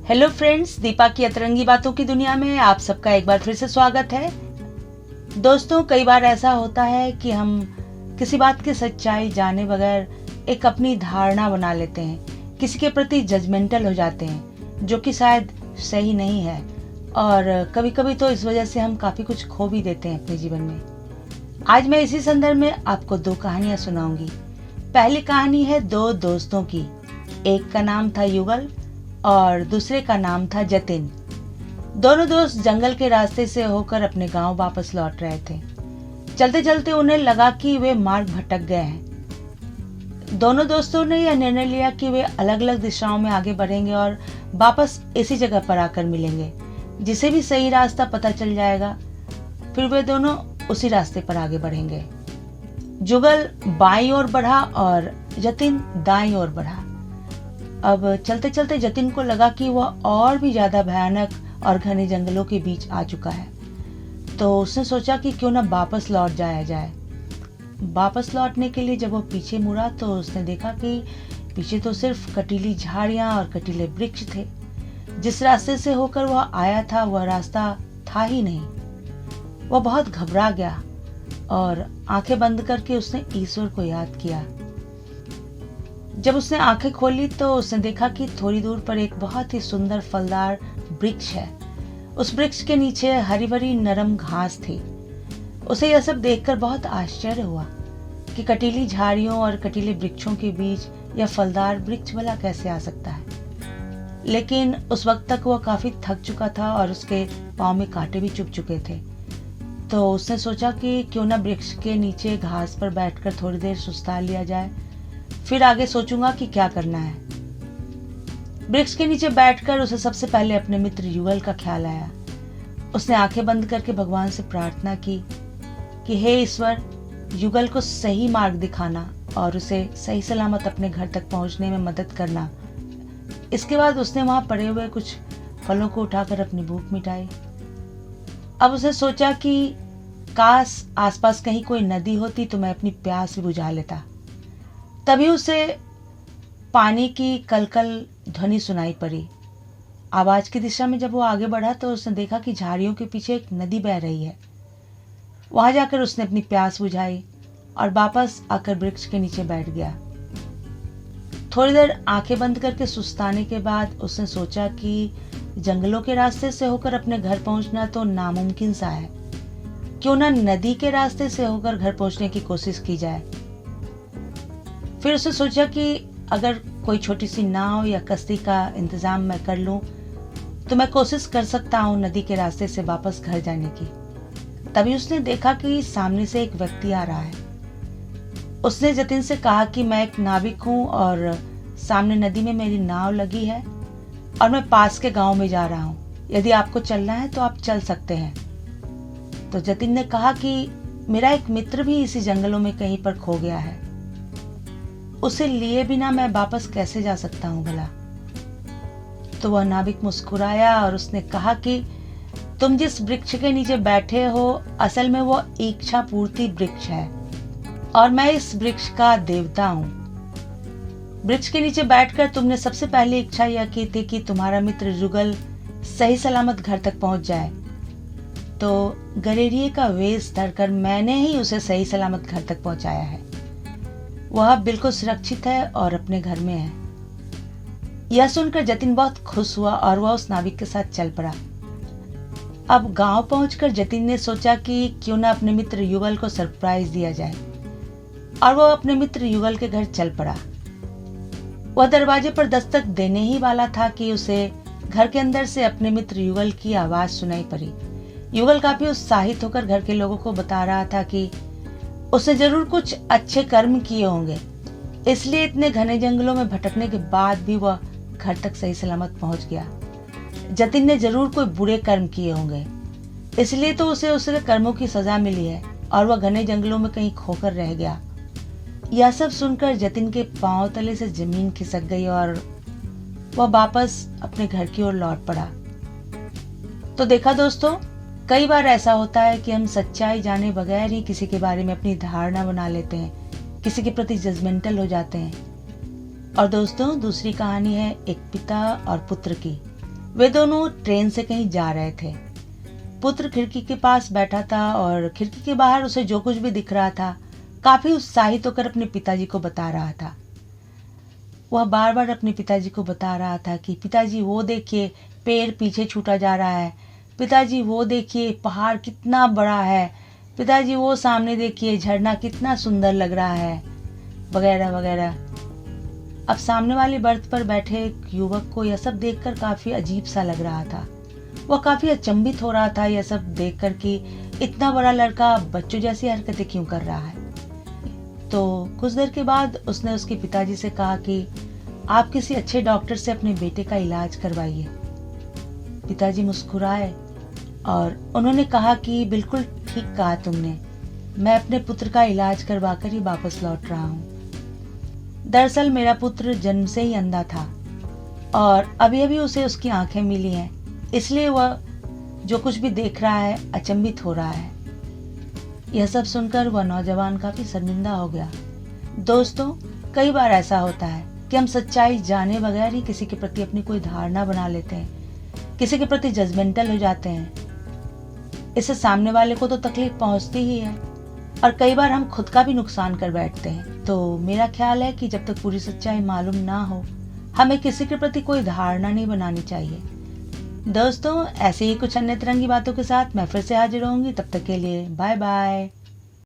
Hello friends, Deepa की अतरंगी बातों की दुनिया में आप सबका एक बार फिर से स्वागत है। दोस्तों, कई बार ऐसा होता है कि हम किसी बात की सच्चाई जाने बगैर एक अपनी धारणा बना लेते हैं, किसी के प्रति जजमेंटल हो जाते हैं, जो कि शायद सही नहीं है। और कभी कभी तो इस वजह से हम काफ़ी कुछ खो भी देते हैं अपने जीवन में। आज मैं इसी संदर्भ में आपको दो कहानियां सुनाऊंगी। पहली कहानी है दो दोस्तों की। एक का नाम था युगल और दूसरे का नाम था जतिन। दोनों दोस्त जंगल के रास्ते से होकर अपने गांव वापस लौट रहे थे। चलते चलते उन्हें लगा कि वे मार्ग भटक गए हैं। दोनों दोस्तों ने यह निर्णय लिया कि वे अलग अलग दिशाओं में आगे बढ़ेंगे और वापस इसी जगह पर आकर मिलेंगे। जिसे भी सही रास्ता पता चल जाएगा, फिर वे दोनों उसी रास्ते पर आगे बढ़ेंगे। जुगल बाईं ओर बढ़ा और जतिन दाईं ओर बढ़ा। अब चलते चलते जतिन को लगा कि वह और भी ज्यादा भयानक और घने जंगलों के बीच आ चुका है। तो उसने सोचा कि क्यों ना वापस लौट जाया जाए। वापस लौटने के लिए जब वो पीछे मुड़ा तो उसने देखा कि पीछे तो सिर्फ कटीली झाड़ियां और कटीले वृक्ष थे। जिस रास्ते से होकर वह आया था वह रास्ता था ही नहीं। वह बहुत घबरा गया और आंखें बंद करके उसने ईश्वर को याद किया। जब उसने आंखें खोली तो उसने देखा कि थोड़ी दूर पर एक बहुत ही सुंदर फलदार वृक्ष है। उस वृक्ष के नीचे हरी भरी नरम घास थी। उसे यह सब देखकर बहुत आश्चर्य हुआ कि कटीली झाड़ियों और कटीले वृक्षों के बीच यह फलदार वृक्ष भला कैसे आ सकता है। लेकिन उस वक्त तक वह काफी थक चुका था और उसके पांव में कांटे भी चुभ चुके थे। तो उसने सोचा कि क्यों ना वृक्ष के नीचे घास पर बैठकर थोड़ी देर सुस्ता लिया जाए, फिर आगे सोचूंगा कि क्या करना है। वृक्ष के नीचे बैठकर उसे सबसे पहले अपने मित्र युगल का ख्याल आया। उसने आंखें बंद करके भगवान से प्रार्थना की कि हे ईश्वर, युगल को सही मार्ग दिखाना और उसे सही सलामत अपने घर तक पहुंचने में मदद करना। इसके बाद उसने वहां पड़े हुए कुछ फलों को उठाकर अपनी भूख मिटाई। अब उसने सोचा कि काश आसपास कहीं कोई नदी होती तो मैं अपनी प्यास भी बुझा लेता। तभी उसे पानी की कलकल ध्वनि सुनाई पड़ी। आवाज की दिशा में जब वो आगे बढ़ा तो उसने देखा कि झाड़ियों के पीछे एक नदी बह रही है। वहां जाकर उसने अपनी प्यास बुझाई और वापस आकर वृक्ष के नीचे बैठ गया। थोड़ी देर आंखें बंद करके सुस्ताने के बाद उसने सोचा कि जंगलों के रास्ते से होकर अपने घर पहुंचना तो नामुमकिन सा है। क्यों ना नदी के रास्ते से होकर घर पहुंचने की कोशिश की जाए। फिर उसने सोचा कि अगर कोई छोटी सी नाव या कश्ती का इंतजाम मैं कर लूं तो मैं कोशिश कर सकता हूं नदी के रास्ते से वापस घर जाने की। तभी उसने देखा कि सामने से एक व्यक्ति आ रहा है। उसने जतिन से कहा कि मैं एक नाविक हूं और सामने नदी में मेरी नाव लगी है और मैं पास के गांव में जा रहा हूं। यदि आपको चलना है तो आप चल सकते हैं। तो जतिन ने कहा कि मेरा एक मित्र भी इसी जंगलों में कहीं पर खो गया है। उसे लिए बिना मैं वापस कैसे जा सकता हूं भला। तो वह नाविक मुस्कुराया और उसने कहा कि तुम जिस वृक्ष के नीचे बैठे हो असल में वो इच्छा पूर्ति वृक्ष है और मैं इस वृक्ष का देवता हूं। वृक्ष के नीचे बैठकर तुमने सबसे पहली इच्छा यह की थी कि तुम्हारा मित्र युगल सही सलामत घर तक पहुंच जाए। तो गलेरिये का वेश धरकर मैंने ही उसे सही सलामत घर तक पहुंचाया है। वह बिल्कुल सुरक्षित है और अपने घर में है। यह सुनकर जतिन बहुत खुश हुआ और वह उस नाविक के साथ चल पड़ा। अब गांव पहुंचकर जतिन ने सोचा कि क्यों ना अपने मित्र युगल को सरप्राइज दिया जाए और वह अपने मित्र युगल के घर चल पड़ा। वह दरवाजे पर दस्तक देने ही वाला था कि उसे घर के अंदर से अपने मित्र युगल की आवाज सुनाई पड़ी। युगल काफी उत्साहित होकर घर के लोगों को बता रहा था कि उसने जरूर कुछ अच्छे कर्म किए होंगे, इसलिए इतने घने जंगलों में भटकने के बाद भी वह घर तक सही सलामत पहुंच गया। जतिन ने जरूर कोई बुरे कर्म किए होंगे, इसलिए तो उसे उसके कर्मों की सजा मिली है और वह घने जंगलों में कहीं खोकर रह गया। यह सब सुनकर जतिन के पांव तले से जमीन खिसक गई और वह वापस अपने घर की ओर लौट पड़ा। तो देखा दोस्तों, कई बार ऐसा होता है कि हम सच्चाई जाने बगैर ही किसी के बारे में अपनी धारणा बना लेते हैं, किसी के प्रति जजमेंटल हो जाते हैं। और दोस्तों, दूसरी कहानी है एक पिता और पुत्र की। वे दोनों ट्रेन से कहीं जा रहे थे। पुत्र खिड़की के पास बैठा था और खिड़की के बाहर उसे जो कुछ भी दिख रहा था काफी उत्साहित होकर अपने पिताजी को बता रहा था। वह बार बार अपने पिताजी को बता रहा था कि पिताजी वो देखिए, पेड़ पीछे छूटा जा रहा है, पिताजी वो देखिए, पहाड़ कितना बड़ा है, पिताजी वो सामने देखिए, झरना कितना सुंदर लग रहा है, वगैरह वगैरह। अब सामने वाली बर्थ पर बैठे एक युवक को यह सब देखकर काफी अजीब सा लग रहा था। वह काफी अचंभित हो रहा था यह सब देखकर कि इतना बड़ा लड़का बच्चों जैसी हरकतें क्यों कर रहा है। तो कुछ देर के बाद उसने उसके पिताजी से कहा कि आप किसी अच्छे डॉक्टर से अपने बेटे का इलाज करवाइए। पिताजी मुस्कुराए और उन्होंने कहा कि बिल्कुल ठीक कहा तुमने, मैं अपने पुत्र का इलाज करवाकर ही वापस लौट रहा हूँ। दरअसल मेरा पुत्र जन्म से ही अंधा था और अभी अभी उसे उसकी आंखें मिली हैं, इसलिए वह जो कुछ भी देख रहा है अचंभित हो रहा है। यह सब सुनकर वह नौजवान काफी शर्मिंदा हो गया। दोस्तों, कई बार ऐसा होता है कि हम सच्चाई जाने बगैर ही किसी के प्रति अपनी कोई धारणा बना लेते हैं, किसी के प्रति जजमेंटल हो जाते हैं। इससे सामने वाले को तो तकलीफ पहुंचती ही है और कई बार हम खुद का भी नुकसान कर बैठते हैं। तो मेरा ख्याल है कि जब तक पूरी सच्चाई मालूम ना हो, हमें किसी के प्रति कोई धारणा नहीं बनानी चाहिए। दोस्तों, ऐसे ही कुछ अन्य तरंगी बातों के साथ मैं फिर से हाजिर होंगी। तब तक के लिए बाय बाय।